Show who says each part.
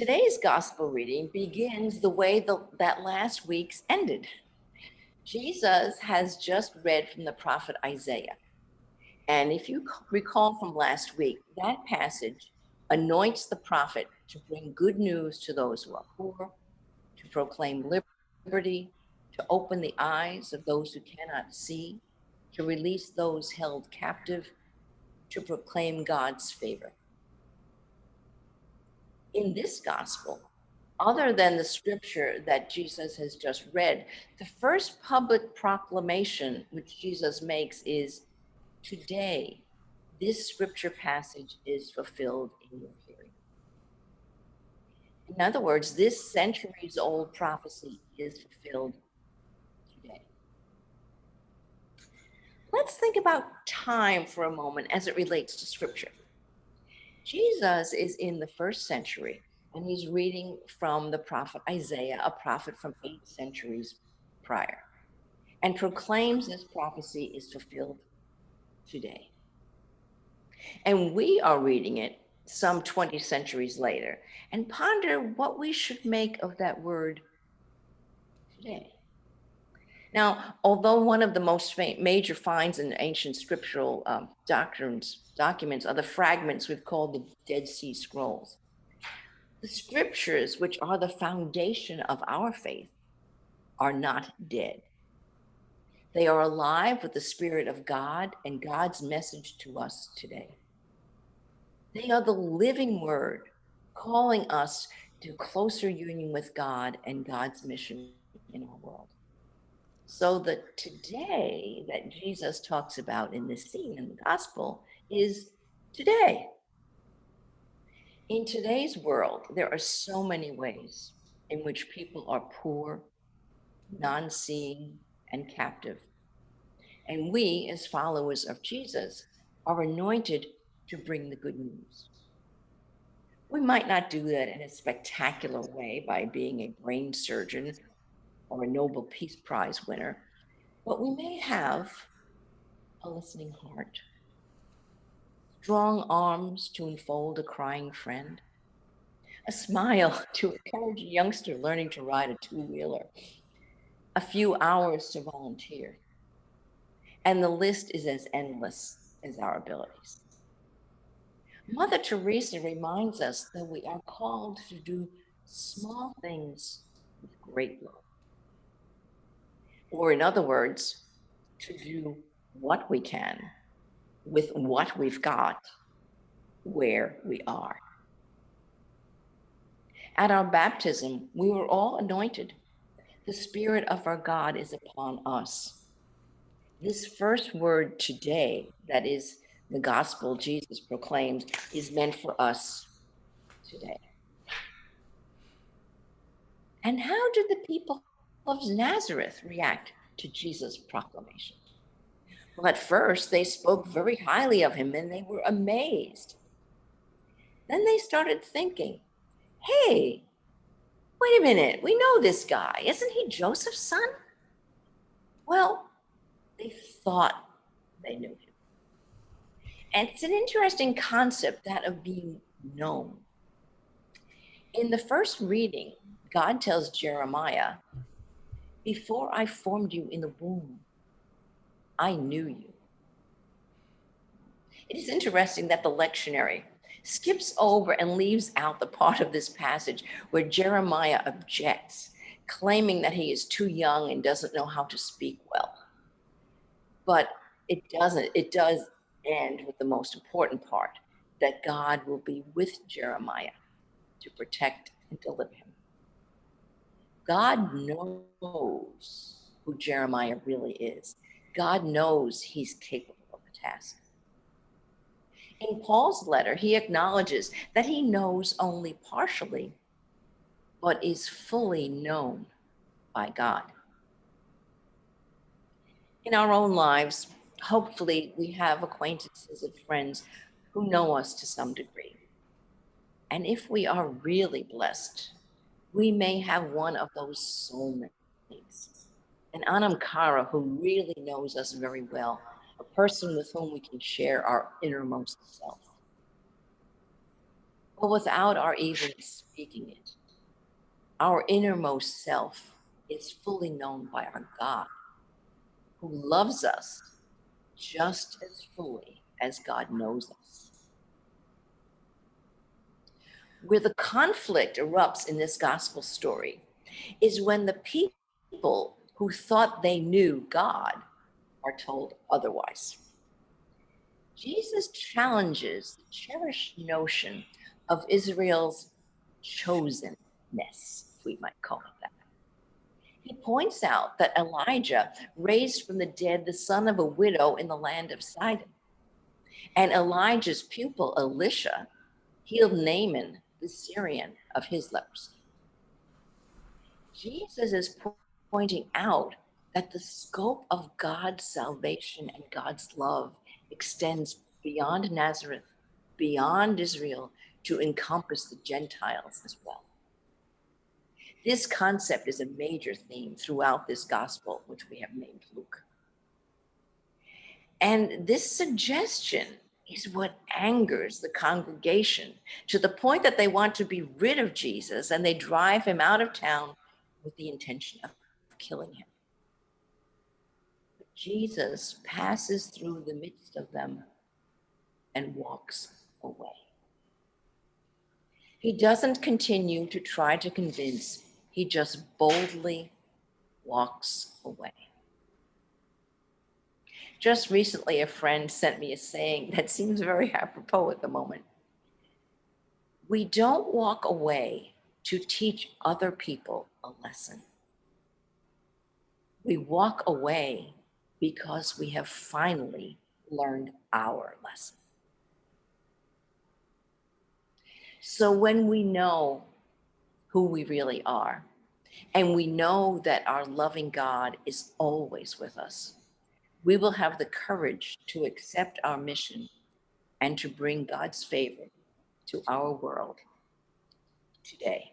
Speaker 1: Today's gospel reading begins the way that last week's ended. Jesus has just read from the prophet Isaiah. And if you recall from last week, that passage anoints the prophet to bring good news to those who are poor, to proclaim liberty, to open the eyes of those who cannot see, to release those held captive, to proclaim God's favor. In this gospel, other than the scripture that Jesus has just read, the first public proclamation which Jesus makes is, "Today, this scripture passage is fulfilled in your hearing." In other words, this centuries-old prophecy is fulfilled today. Let's think about time for a moment as it relates to scripture. Jesus is in the first century, and he's reading from the prophet Isaiah, a prophet from 8 centuries prior, and proclaims this prophecy is fulfilled today. And we are reading it some 20 centuries later and ponder what we should make of that word today. Now, although one of the most major finds in ancient scriptural documents are the fragments we've called the Dead Sea Scrolls, the scriptures, which are the foundation of our faith, are not dead. They are alive with the Spirit of God and God's message to us today. They are the living word calling us to closer union with God and God's mission in our world. So the today that Jesus talks about in this scene in the gospel is today. In today's world, there are so many ways in which people are poor, non-seeing, and captive. And we, as followers of Jesus, are anointed to bring the good news. We might not do that in a spectacular way by being a brain surgeon or a Nobel Peace Prize winner, but we may have a listening heart, strong arms to enfold a crying friend, a smile to encourage a youngster learning to ride a two-wheeler, a few hours to volunteer. And the list is as endless as our abilities. Mother Teresa reminds us that we are called to do small things with great love. Or in other words, to do what we can with what we've got, where we are. At our baptism, we were all anointed. The Spirit of our God is upon us. This first word today, that is the gospel Jesus proclaims, is meant for us today. And how did the people of Nazareth react to Jesus' proclamation? Well, at first, they spoke very highly of him and they were amazed. Then they started thinking, hey, wait a minute, we know this guy. Isn't he Joseph's son? Well, they thought they knew him. And it's an interesting concept, that of being known. In the first reading, God tells Jeremiah, before I formed you in the womb, I knew you. It is interesting that the lectionary skips over and leaves out the part of this passage where Jeremiah objects, claiming that he is too young and doesn't know how to speak well. But it does end with the most important part, that God will be with Jeremiah to protect and deliver him. God knows who Jeremiah really is. God knows he's capable of the task. In Paul's letter, he acknowledges that he knows only partially, but is fully known by God. In our own lives, hopefully we have acquaintances and friends who know us to some degree. And if we are really blessed, we may have one of those soulmates, an anamkara who really knows us very well, a person with whom we can share our innermost self. but without our even speaking it. Our innermost self is fully known by our God, who loves us just as fully as God knows us. Where the conflict erupts in this gospel story is when the people who thought they knew God are told otherwise. Jesus challenges the cherished notion of Israel's chosenness, if we might call it that. He points out that Elijah raised from the dead the son of a widow in the land of Sidon, and Elijah's pupil, Elisha, healed Naaman, the Syrian, of his leprosy. Jesus is pointing out that the scope of God's salvation and God's love extends beyond Nazareth, beyond Israel, to encompass the Gentiles as well. This concept is a major theme throughout this gospel, which we have named Luke. And this suggestion is what angers the congregation to the point that they want to be rid of Jesus and they drive him out of town with the intention of killing him. But Jesus passes through the midst of them and walks away. He doesn't continue to try to convince, he just boldly walks away. Just recently, a friend sent me a saying that seems very apropos at the moment. We don't walk away to teach other people a lesson. We walk away because we have finally learned our lesson. So when we know who we really are, and we know that our loving God is always with us, we will have the courage to accept our mission and to bring God's favor to our world today.